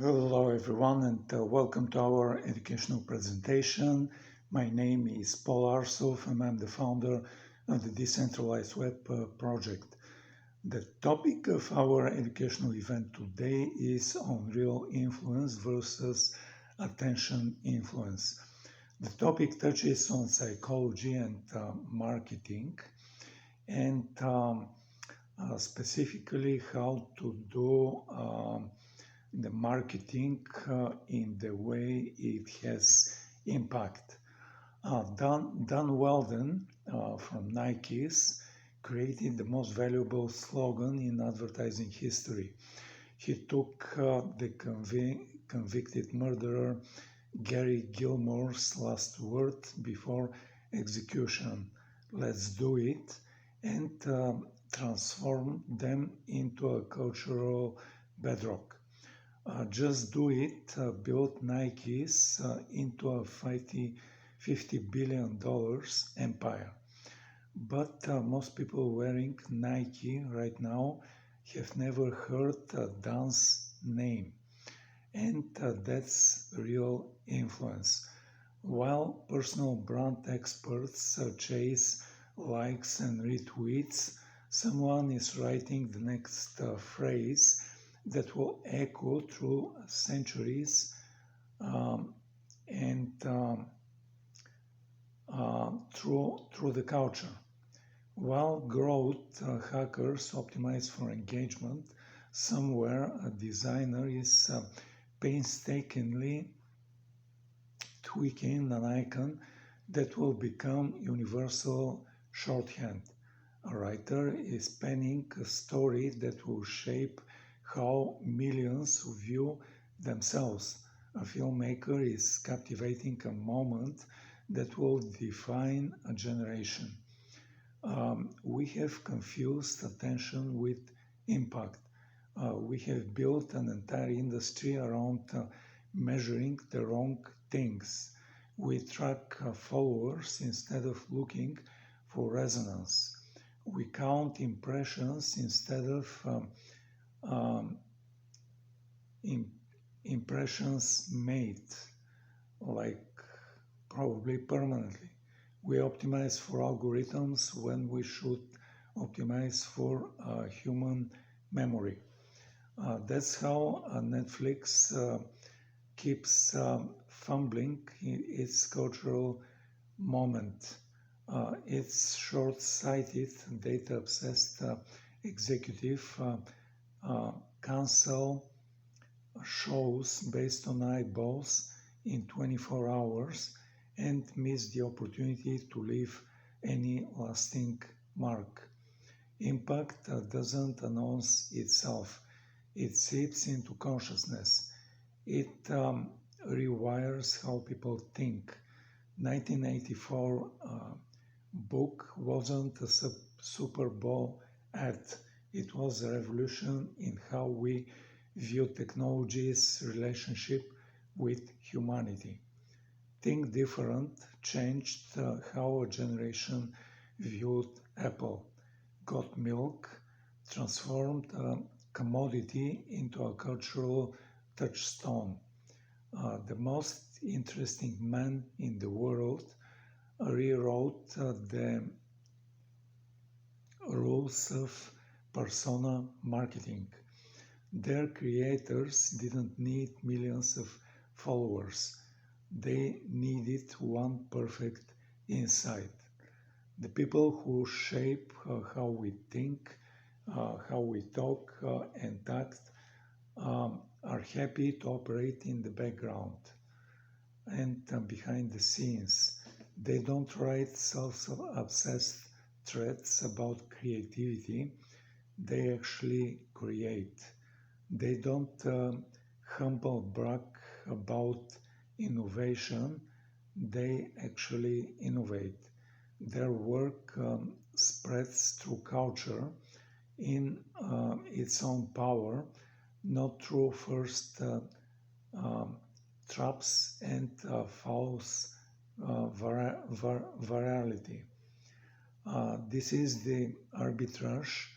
Hello everyone and welcome to our educational presentation. My name is Paul Arsov and I'm the founder of the Decentralized Web project. The topic of our educational event today is on real influence versus attention influence. The topic touches on psychology and marketing and specifically how to do the marketing in the way it has impact. Dan Weldon from Nike's created the most valuable slogan in advertising history. He took the convicted murderer Gary Gilmore's last word before execution, "Let's do it," and transformed them into a cultural bedrock. Just Do It built Nike's into a $50 billion empire. But most people wearing Nike right now have never heard Dan's name. And that's real influence. While personal brand experts chase likes and retweets, someone is writing the next phrase that will echo through centuries and through the culture. While growth hackers optimize for engagement, somewhere a designer is painstakingly tweaking an icon that will become universal shorthand. A writer is penning a story that will shape how millions view themselves. A filmmaker is captivating a moment that will define a generation. We have confused attention with impact. We have built an entire industry around measuring the wrong things. We track followers instead of looking for resonance. We count impressions instead of impressions made, like probably permanently. We optimize for algorithms when we should optimize for human memory. That's how Netflix keeps fumbling its cultural moment. Its short-sighted, data-obsessed executive cancel shows based on eyeballs in 24 hours and miss the opportunity to leave any lasting mark. Impact doesn't announce itself. It seeps into consciousness. It rewires how people think. 1984 book wasn't a Super Bowl ad. It was a revolution in how we view technology's relationship with humanity. Think Different changed how a generation viewed Apple. Got Milk transformed a commodity into a cultural touchstone. The most interesting man in the world rewrote the rules of persona marketing. Their creators didn't need millions of followers. They needed one perfect insight. The people who shape how we think, how we talk and act are happy to operate in the background and behind the scenes. They don't write self-obsessed threads about creativity. They actually create. They don't humble brag about innovation. They actually innovate. Their work spreads through culture in its own power, not through first traps and false virality. This is the arbitrage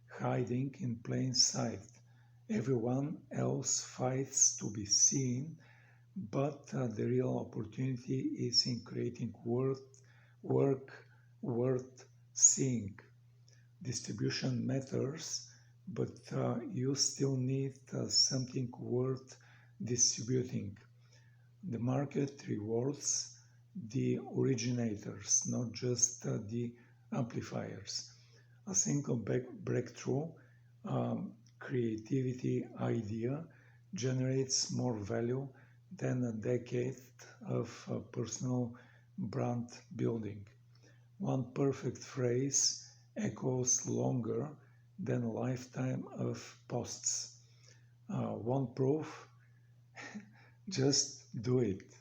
hiding in plain sight. Everyone else fights to be seen, but the real opportunity is in creating work worth seeing. Distribution matters, but you still need something worth distributing. The market rewards the originators, not just the amplifiers. A single breakthrough creativity idea generates more value than a decade of personal brand building. One perfect phrase echoes longer than a lifetime of posts. One proof, just do it.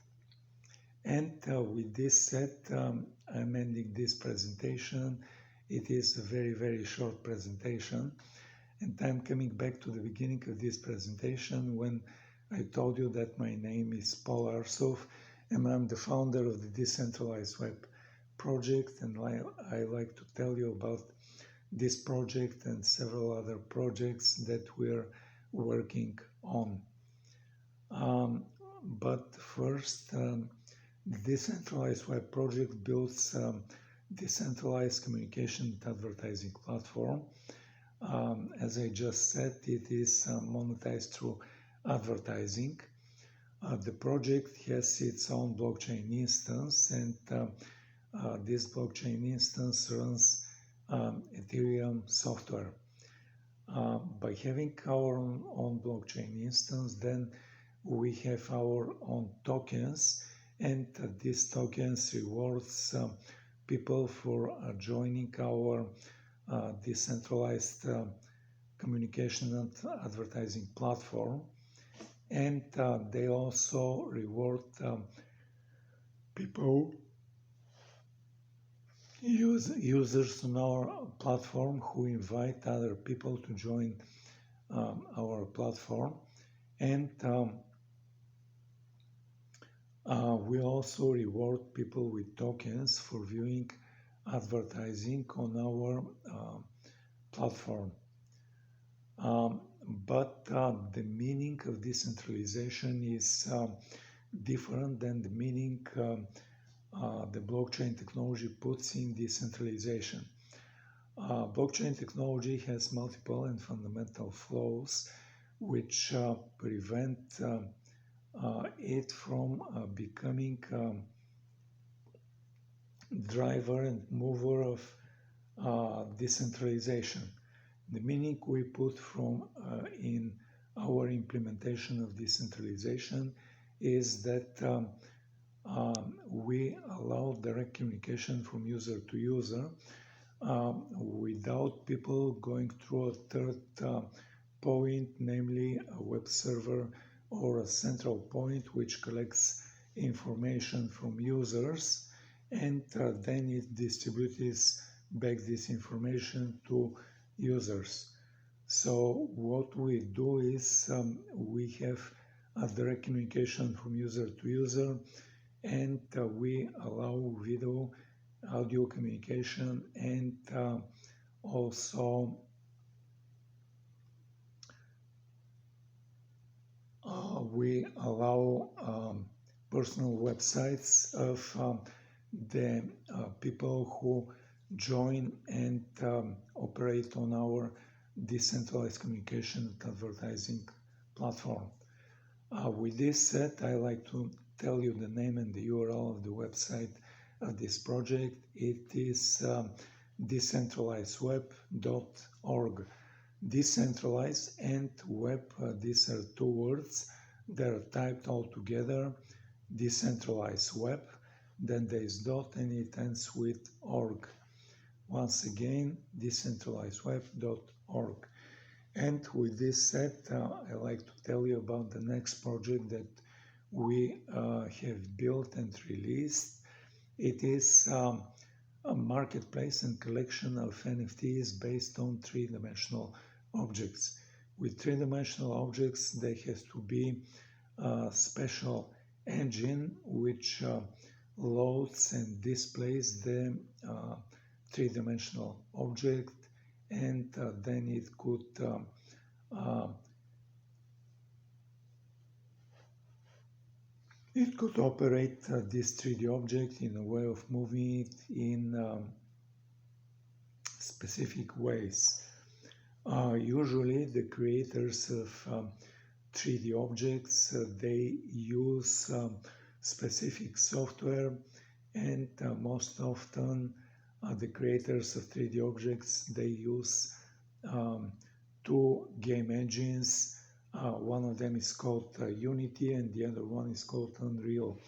And with this said, I'm ending this presentation. It is a very, very short presentation. And I'm coming back to the beginning of this presentation when I told you that my name is Paul Arsov and I'm the founder of the Decentralized Web project, and I like to tell you about this project and several other projects that we're working on. But first, the Decentralized Web project builds decentralized communication and advertising platform. As I just said, it is monetized through advertising. The project has its own blockchain instance, and this blockchain instance runs Ethereum software. By having our own blockchain instance, then we have our own tokens, and these tokens rewards people for joining our decentralized communication and advertising platform, and they also reward people, users on our platform who invite other people to join our platform, and we also reward people with tokens for viewing advertising on our platform. But the meaning of decentralization is different than the meaning the blockchain technology puts in decentralization. Blockchain technology has multiple and fundamental flaws which prevent it from becoming driver and mover of decentralization. The meaning we put from in our implementation of decentralization is that we allow direct communication from user to user without people going through a third point, namely a web server or a central point which collects information from users, and then it distributes back this information to users. So what we do is we have a direct communication from user to user, and we allow video, audio communication, and also we allow personal websites of the people who join and operate on our decentralized communication and advertising platform. With this said, I like to tell you the name and the URL of the website of this project. It is decentralizedweb.org. Decentralized and web, these are two words. They're typed all together. Decentralized web, then there is dot and it ends with org. Once again, decentralizedweb.org. And with this said, I like to tell you about the next project that we have built and released. It is a marketplace and collection of NFTs based on three-dimensional objects. With three-dimensional objects, there has to be a special engine which loads and displays the three-dimensional object, and then it could It could operate this 3D object in a way of moving it in specific ways. Usually the creators of 3D objects, they use specific software, and most often the creators of 3D objects, they use two game engines. One of them is called Unity and the other one is called Unreal.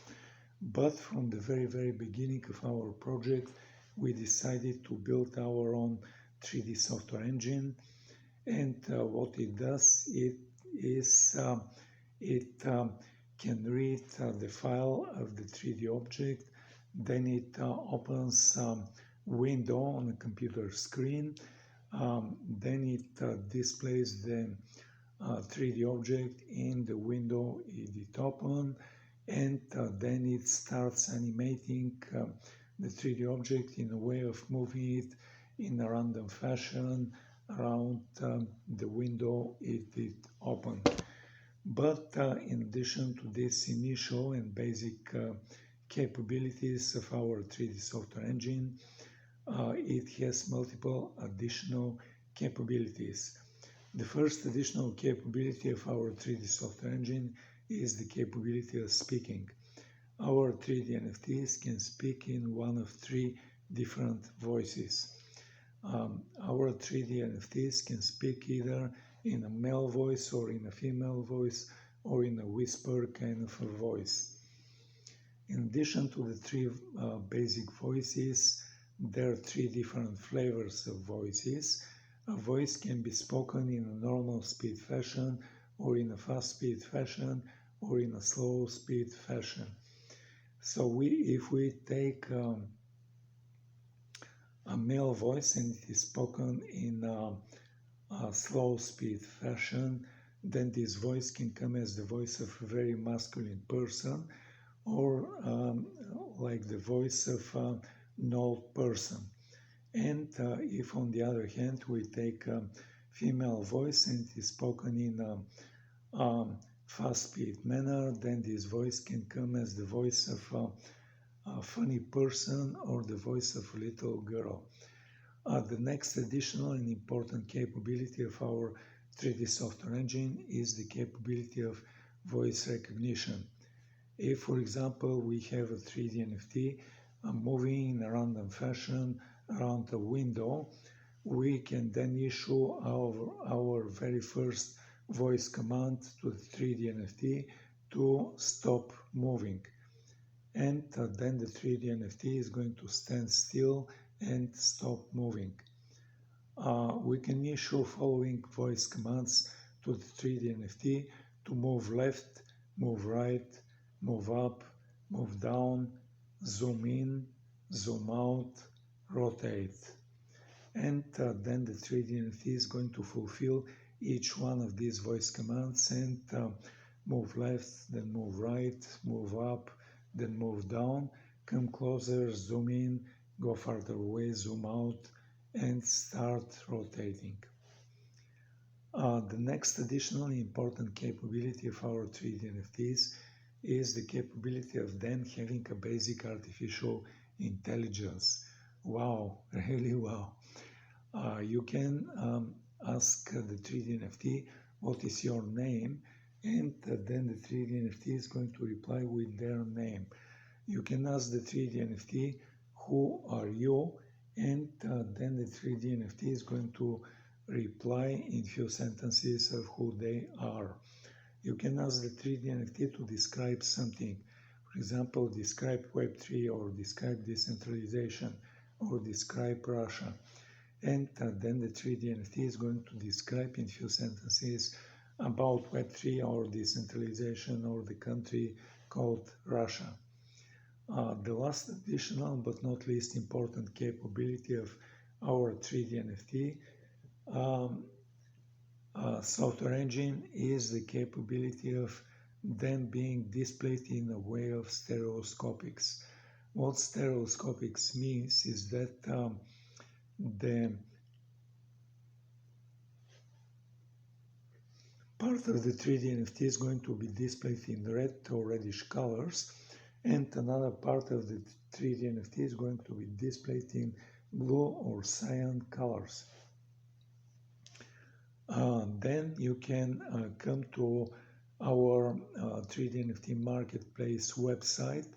But from the very beginning of our project, we decided to build our own 3D software engine. And what it does, it can read the file of the 3D object, then it opens window on the computer screen, then it displays the 3D object in the window it opened, and then it starts animating the 3D object in a way of moving it in a random fashion around the window it opened. But in addition to this initial and basic capabilities of our 3D software engine, it has multiple additional capabilities. The first additional capability of our 3D software engine is the capability of speaking. Our 3D NFTs can speak in one of three different voices. Our 3D NFTs can speak either in a male voice or in a female voice or in a whisper kind of a voice. In addition to the three basic voices, there are three different flavors of voices. A voice can be spoken in a normal speed fashion, or in a fast speed fashion, or in a slow speed fashion. So if we take a male voice and it is spoken in a slow speed fashion, then this voice can come as the voice of a very masculine person, or like the voice of an old person. And if on the other hand we take a female voice and it is spoken in a fast speed manner, then this voice can come as the voice of a funny person or the voice of a little girl. The next additional and important capability of our 3D software engine is the capability of voice recognition. If, for example, we have a 3D NFT moving in a random fashion around a window, we can then issue our very first voice command to the 3D NFT to stop moving. And then the 3D NFT is going to stand still and stop moving. We can issue following voice commands to the 3D NFT to move left, move right, move up, move down, zoom in, zoom out, rotate. And then the 3D NFT is going to fulfill each one of these voice commands and move left, then move right, move up, then move down, come closer, zoom in, go farther away, zoom out, and start rotating. The next additionally important capability of our 3D NFTs is the capability of then having a basic artificial intelligence. Wow, really wow. You can ask the 3D NFT, what is your name? And then the 3D NFT is going to reply with their name. You can ask the 3D NFT, who are you? And then the 3D NFT is going to reply in few sentences of who they are. You can ask the 3D NFT to describe something. For example, describe Web3 or describe decentralization or describe Russia. And then the 3D NFT is going to describe in few sentences about Web3 or decentralization or the country called Russia. The last additional but not least important capability of our 3D NFT software engine is the capability of then being displayed in a way of stereoscopics. What stereoscopics means is that the Part of the 3D NFT is going to be displayed in red or reddish colors, and another part of the 3D NFT is going to be displayed in blue or cyan colors. Then you can come to our 3D NFT marketplace website,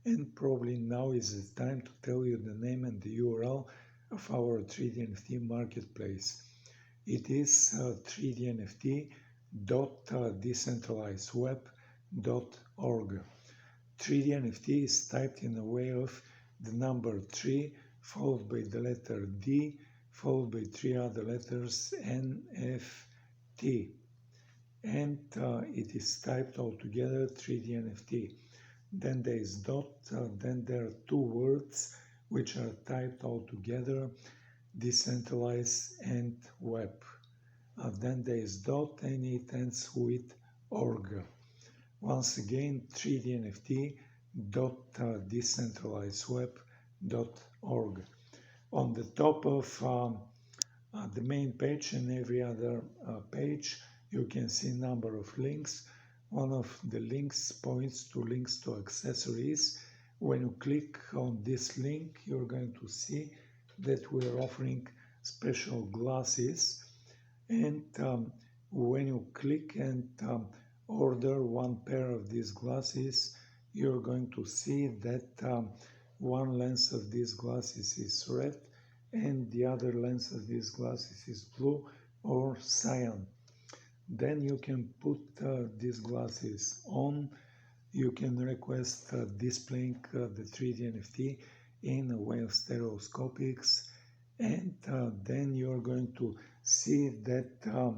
and probably now is the time to tell you the name and the URL of our 3D NFT marketplace. It is 3dnft.decentralizedweb.org. 3D NFT is typed in a way of the number 3 followed by the letter D followed by 3 other letters NFT, and it is typed all together 3D NFT. Then there is dot, then there are two words which are typed all together, decentralized and web. Then there is dot and it ends with org. Once again, 3dnft.decentralizedweb.org. On the top of the main page and every other page, you can see a number of links. One of the links points to links to accessories. When you click on this link, you're going to see that we're offering special glasses, and when you click and order one pair of these glasses, you're going to see that one lens of these glasses is red and the other lens of these glasses is blue or cyan. Then you can put these glasses on. You can request displaying the 3D NFT in a way of stereoscopics, and then you're going to see that the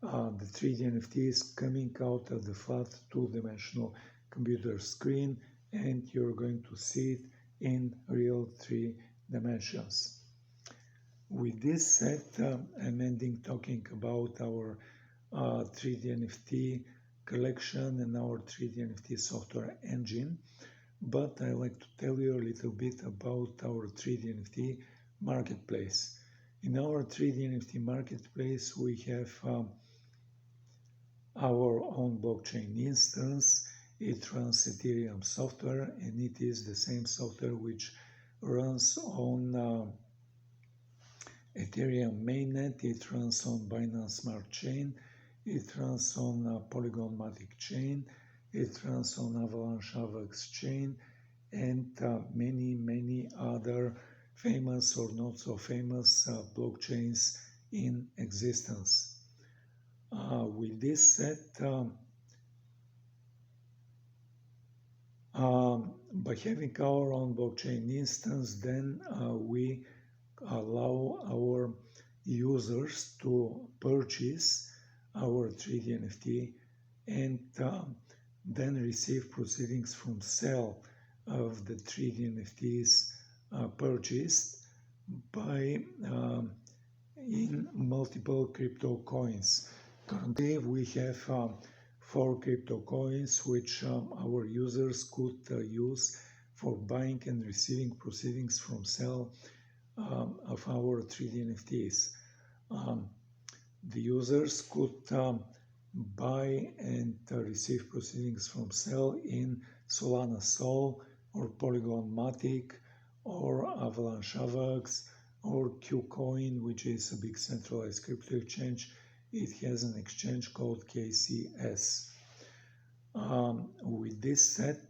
3D NFT is coming out of the flat two-dimensional computer screen, and you're going to see it in real 3 dimensions. With this said, I'm ending talking about our 3D NFT collection and our 3D NFT software engine, but I'd like to tell you a little bit about our 3D NFT marketplace. In our 3D NFT marketplace, we have our own blockchain instance. It runs Ethereum software, and it is the same software which runs on Ethereum mainnet. It runs on Binance Smart Chain. It runs on Polygon Matic chain. It runs on Avalanche Avax chain, and many other famous or not so famous blockchains in existence. With this said, by having our own blockchain instance, then we allow our users to purchase our 3D NFT and then receive proceedings from sale of the 3D NFTs purchased by in multiple crypto coins. Currently, we have 4 crypto coins which our users could use for buying and receiving proceedings from sale of our 3D NFTs. The users could buy and receive proceedings from sale in Solana Sol or Polygon Matic or Avalanche Avax or KuCoin, which is a big centralized crypto exchange. It has an exchange called KCS. With this said,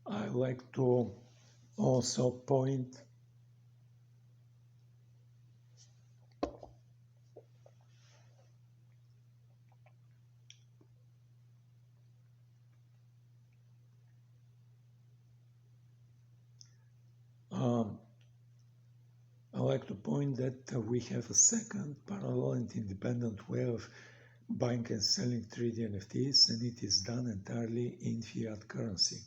I like to also point that we have a second parallel and independent way of buying and selling 3D NFTs, and it is done entirely in fiat currency.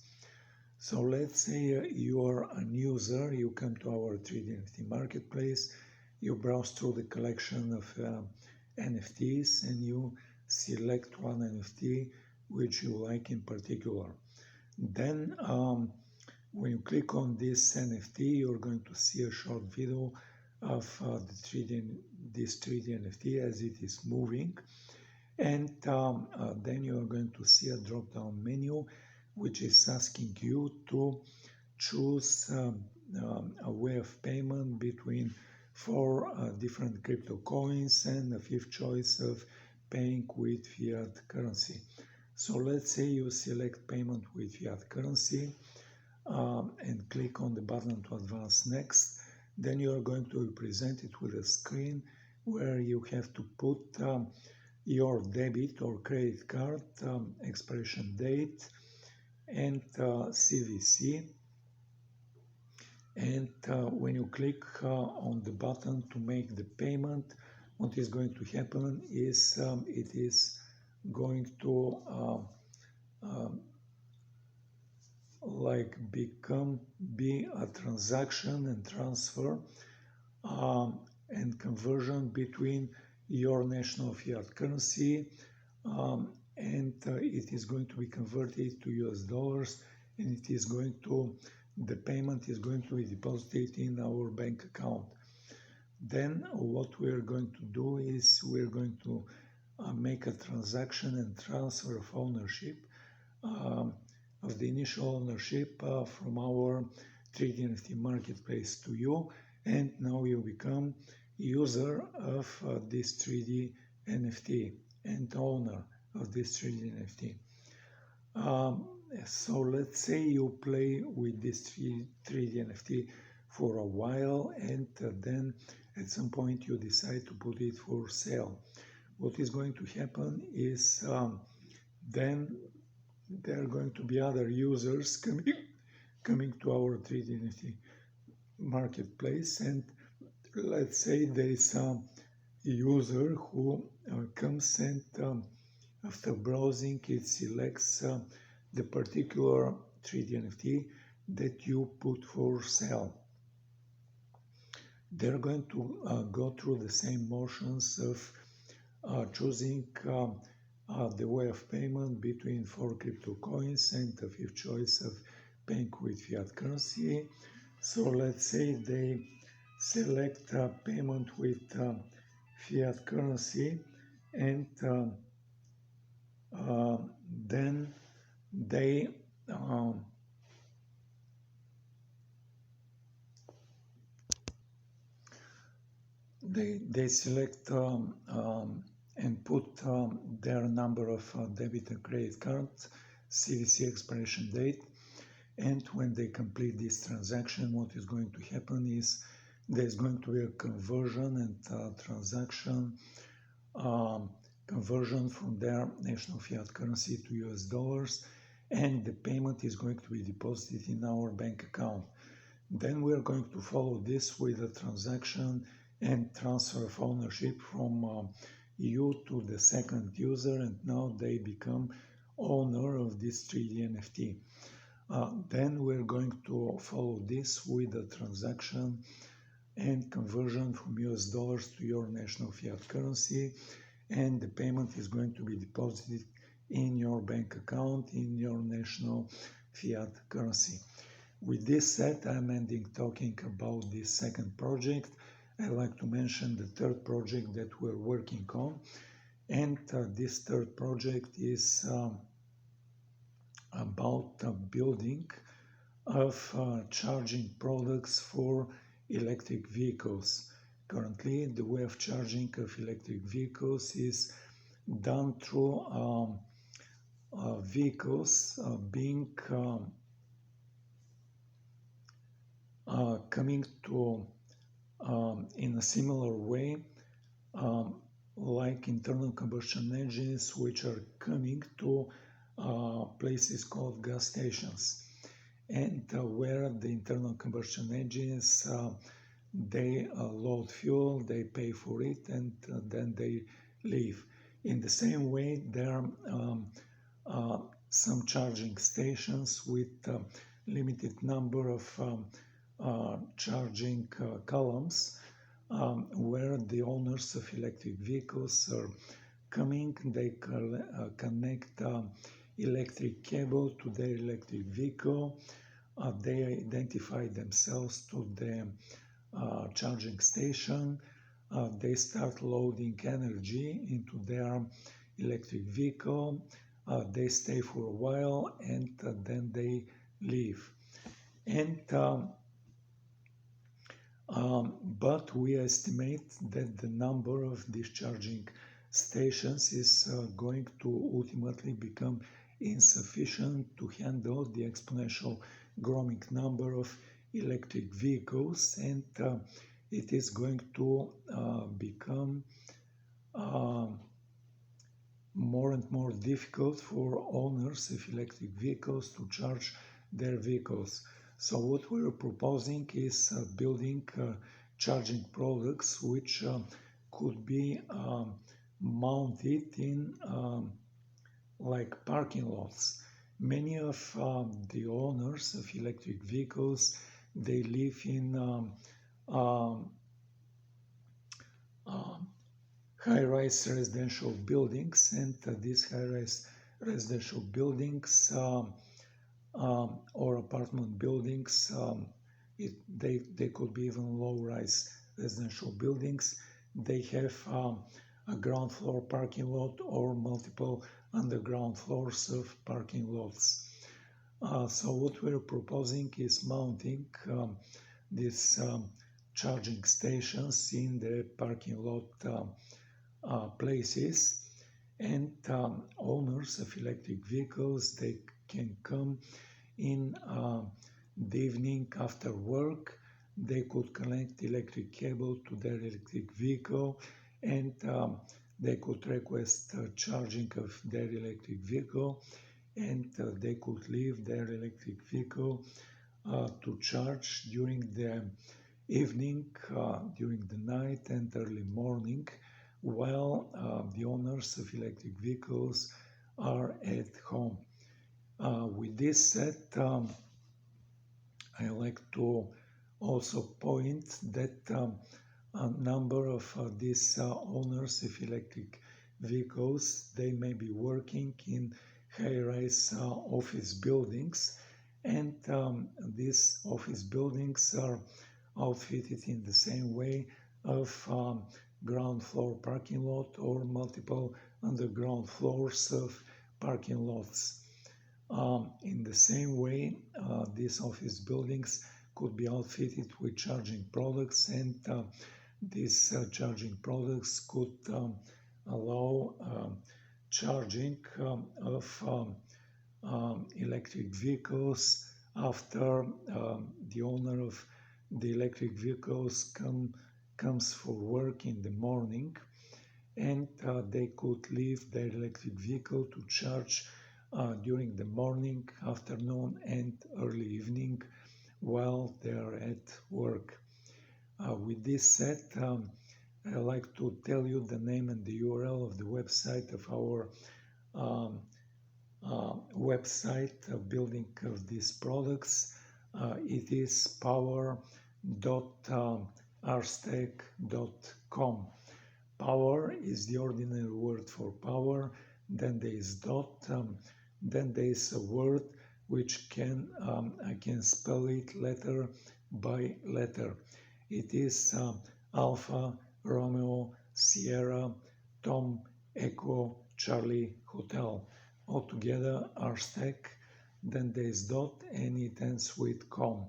So let's say you are a user, you come to our 3D NFT marketplace, you browse through the collection of NFTs and you select one NFT which you like in particular. Then when you click on this NFT, you're going to see a short video of this 3D NFT as it is moving. And then you are going to see a drop-down menu which is asking you to choose a way of payment between 4 different crypto coins and a fifth choice of paying with fiat currency. So let's say you select payment with fiat currency and click on the button to advance next. Then you are going to be presented with a screen where you have to put your debit or credit card expiration date and CVC. And when you click on the button to make the payment, what is going to happen is it is going to be a transaction and transfer and conversion between your national fiat currency and it is going to be converted to US dollars, and it is going to, the payment is going to be deposited in our bank account. Then what we are going to do is we are going to make a transaction and transfer of ownership of the initial ownership from our 3D NFT marketplace to you, and now you become user of this 3D NFT and owner of this 3D NFT. So let's say you play with this 3D NFT for a while, and then at some point you decide to put it for sale. What is going to happen is then there are going to be other users coming to our 3D NFT marketplace, and let's say there is a user who comes and after browsing it selects the particular 3D NFT that you put for sale. They're going to go through the same motions of choosing the way of payment between 4 crypto coins and the fifth choice of paying with fiat currency. So let's say they select payment with fiat currency, and then they select and put their number of debit and credit cards, CVC expiration date, and when they complete this transaction, what is going to happen is there's going to be a conversion and transaction conversion from their national fiat currency to US dollars, and the payment is going to be deposited in our bank account. Then we are going to follow this with a transaction and transfer of ownership from you to the second user, and now they become owner of this 3D NFT. Then we're going to follow this with a transaction and conversion from US dollars to your national fiat currency, and the payment is going to be deposited in your bank account in your national fiat currency. With this said, I'm ending talking about this second project. I'd like to mention the third project that we're working on, and this third project is about building of charging products for electric vehicles. Currently, the way of charging of electric vehicles is done through vehicles being coming to in a similar way like internal combustion engines, which are coming to places called gas stations, and where the internal combustion engines they load fuel, they pay for it, and then they leave. In the same way, there are some charging stations with limited number of charging columns where the owners of electric vehicles are coming. They connect electric cable to their electric vehicle. They identify themselves to the charging station, they start loading energy into their electric vehicle, they stay for a while, and then they leave. And but we estimate that the number of discharging stations is going to ultimately become insufficient to handle the exponential growing number of electric vehicles, and it is going to become more and more difficult for owners of electric vehicles to charge their vehicles. So what we're proposing is building charging products which could be mounted in like parking lots. Many of the owners of electric vehicles, they live in high-rise residential buildings, and these high-rise residential buildings or apartment buildings, they could be even low-rise residential buildings. They have a ground floor parking lot or multiple underground floors of parking lots. So what we're proposing is mounting these charging stations in the parking lot places, and owners of electric vehicles, they can come in the evening after work. They could connect electric cable to their electric vehicle, and they could request charging of their electric vehicle, and they could leave their electric vehicle to charge during the evening, during the night and early morning, while the owners of electric vehicles are at home. With this said, I like to also point that a number of these owners of electric vehicles, they may be working in high-rise office buildings, and these office buildings are outfitted in the same way of ground floor parking lot or multiple underground floors of parking lots. In the same way, these office buildings could be outfitted with charging products, and these charging products could allow charging of electric vehicles after the owner of the electric vehicles comes for work in the morning, and they could leave their electric vehicle to charge during the morning, afternoon, and early evening while they are at work. With this said, I like to tell you the name and the URL of the website of our website building of these products. It is power.arstech.com. Power is the ordinary word for power, then there is dot, then there is a word which I can spell it letter by letter. It is Alpha, Romeo, Sierra, Tom, Echo, Charlie, Hotel. Altogether, Arstech, then there is dot, and it ends with com.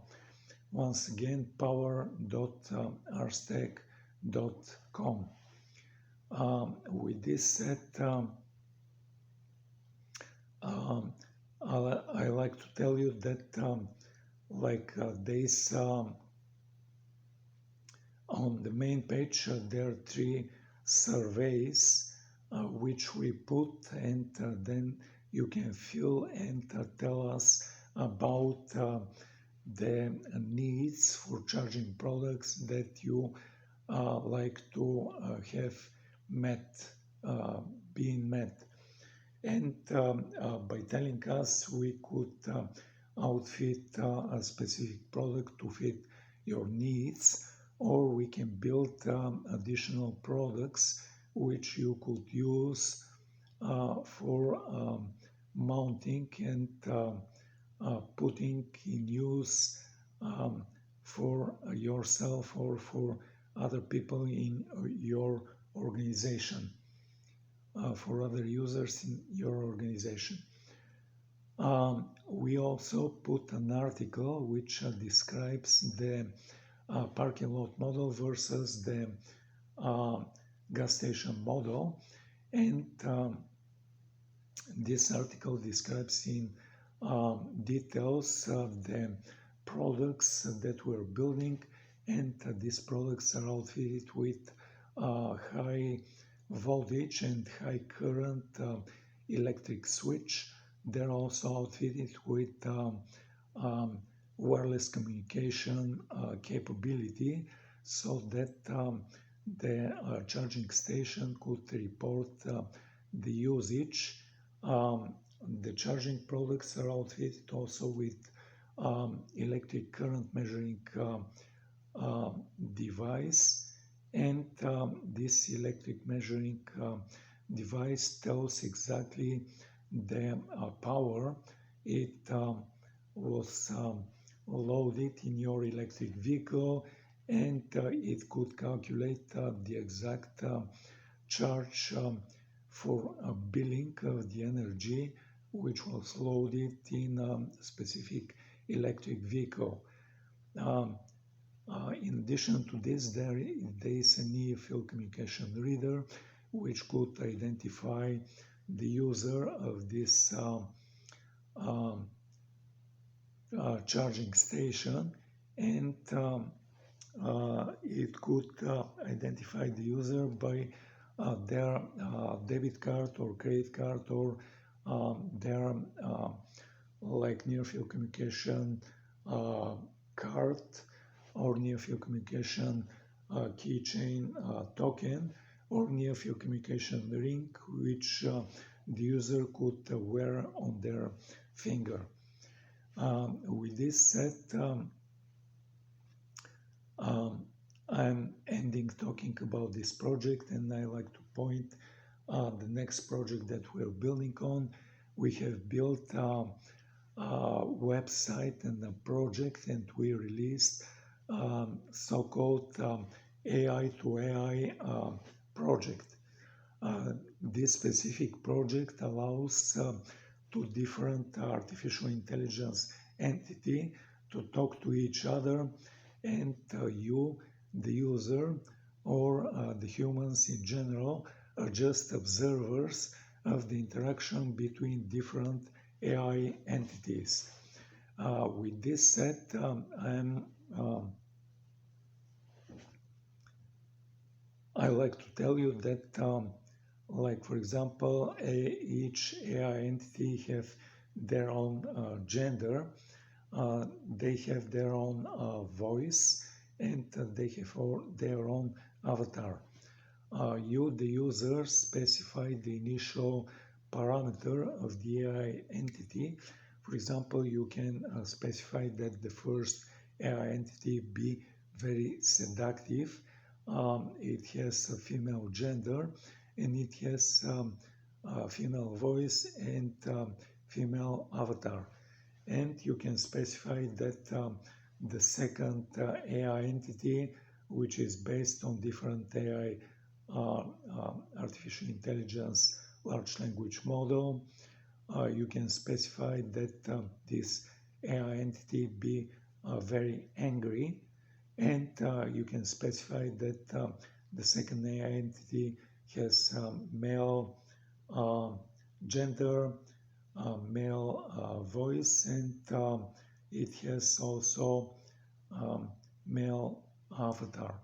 Once again, power.arstech.com. With this said, I like to tell you that this on the main page there are 3 surveys which we put, and then you can fill and tell us about the needs for charging products that you like to have being met. And by telling us, we could outfit a specific product to fit your needs, or we can build additional products which you could use for mounting and putting in use for yourself or for other people in your organization, for other users in your organization. We also put an article which describes the parking lot model versus the gas station model, and this article describes in details the products that we're building, and these products are outfitted with high voltage and high current electric switch. They're also outfitted with wireless communication capability, so that the charging station could report the usage. The charging products are outfitted also with electric current measuring device, and this electric measuring device tells exactly the power it was loaded in your electric vehicle, and it could calculate the exact charge for billing of the energy which was loaded in a specific electric vehicle. In addition to this, there is a near-field communication reader which could identify the user of this charging station, and it could identify the user by their debit card or credit card, or their like near-field communication card or near-field communication keychain token, or near-field communication ring which the user could wear on their finger. With this said, I'm ending talking about this project, and I like to point the next project that we're building on. We have built a website and a project, and we released so-called AI to AI project. This specific project allows two different artificial intelligence entity to talk to each other, and you, the user, or the humans in general, are just observers of the interaction between different AI entities. With this said, I like to tell you that like for example, each AI entity have their own gender, they have their own voice, and they have their own avatar. You, the user, specify the initial parameter of the AI entity. For example, you can specify that the first AI entity be very seductive. It has a female gender, and it has a female voice and female avatar. And you can specify that the second AI entity, which is based on different AI artificial intelligence large language model, you can specify that this AI entity be very angry, and you can specify that the second AI entity has male gender, male voice, and it has also male avatar.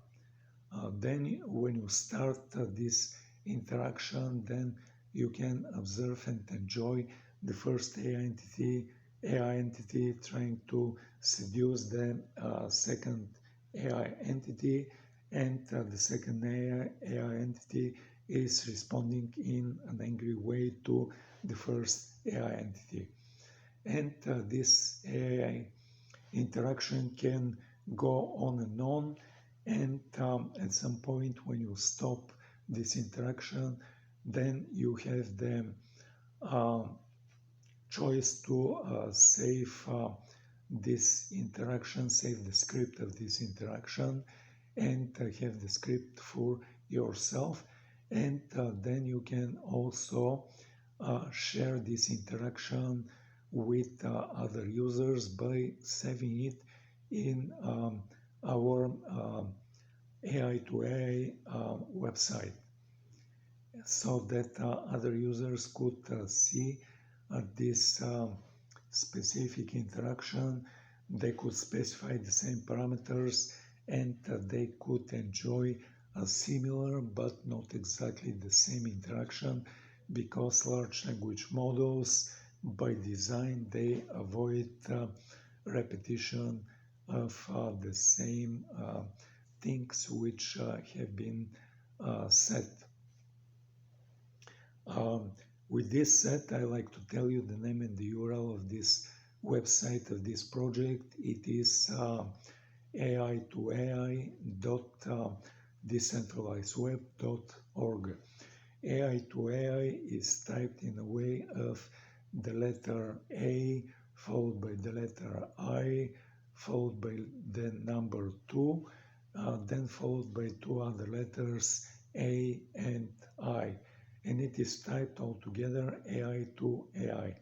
Then when you start this interaction, then you can observe and enjoy the first AI entity trying to seduce the second AI entity, and the second AI entity is responding in an angry way to the first AI entity. And this AI interaction can go on and on, and at some point when you stop this interaction, then you have the choice to save this interaction, save the script of this interaction, and have the script for yourself. And then you can also share this interaction with other users by saving it in our AI to AI website, so that other users could see this specific interaction. They could specify the same parameters, and they could enjoy a similar but not exactly the same interaction, because large language models by design they avoid repetition of the same things which have been said. With this said, I like to tell you the name and the URL of this website of this project. It is ai2ai.decentralizedweb.org. AI to AI is typed in a way of the letter A followed by the letter I, followed by the number 2, then followed by two other letters A and I, and it is typed all together AI to AI.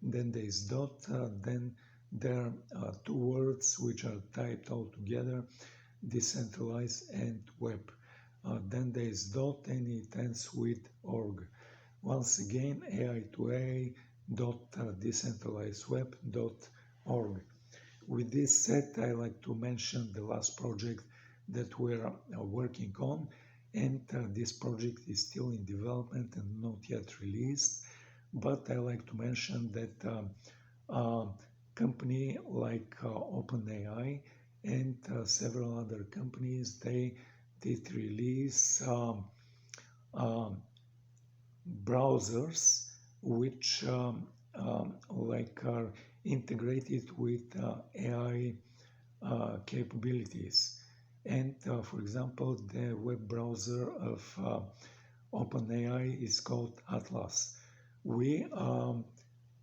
Then there is dot, then there are two words which are typed all together, decentralized and web. Then there is dot and it ends with org. Once again, AI to AI decentralizedweb.org. With this said, I like to mention the last project that we're working on, and this project is still in development and not yet released, but I like to mention that a company like OpenAI and several other companies, they did release browsers which like are integrated with AI capabilities. And for example, the web browser of OpenAI is called Atlas. We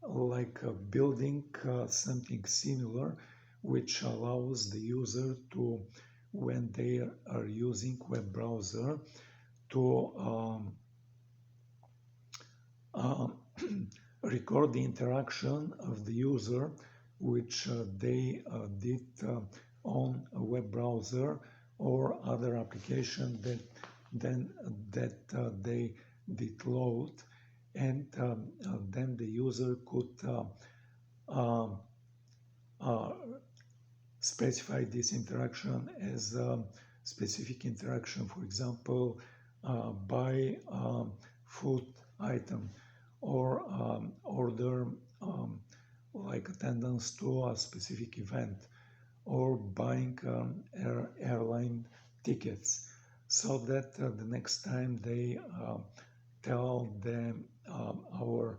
like building something similar, which allows the user to, when they are using web browser, to record the interaction of the user which they did on a web browser or other application that they did load, and then the user could specify this interaction as a specific interaction, for example, buy food item, or order like attendance to a specific event, or buying airline tickets, so that the next time they tell them our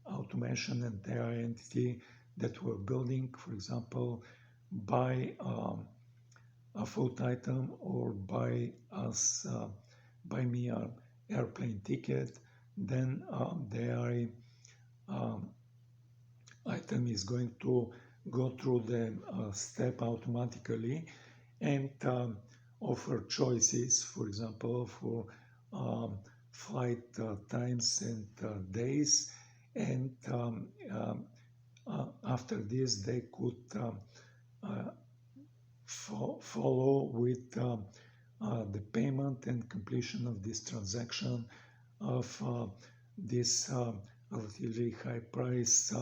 automation and their entity that we're building, for example, buy a food item or buy me an airplane ticket, then the AI item is going to go through the step automatically and offer choices, for example, for flight times and days, and after this they could follow with the payment and completion of this transaction of this relatively high price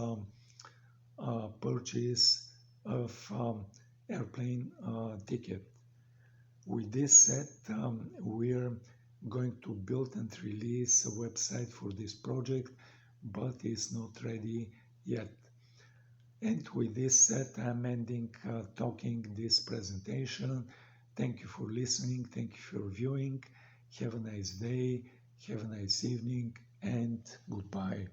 purchase of airplane ticket. With this said, we're going to build and release a website for this project, but it's not ready yet. And with this said, I'm ending talking this presentation. Thank you for listening. Thank you for viewing. Have a nice day. Have a nice evening, and goodbye.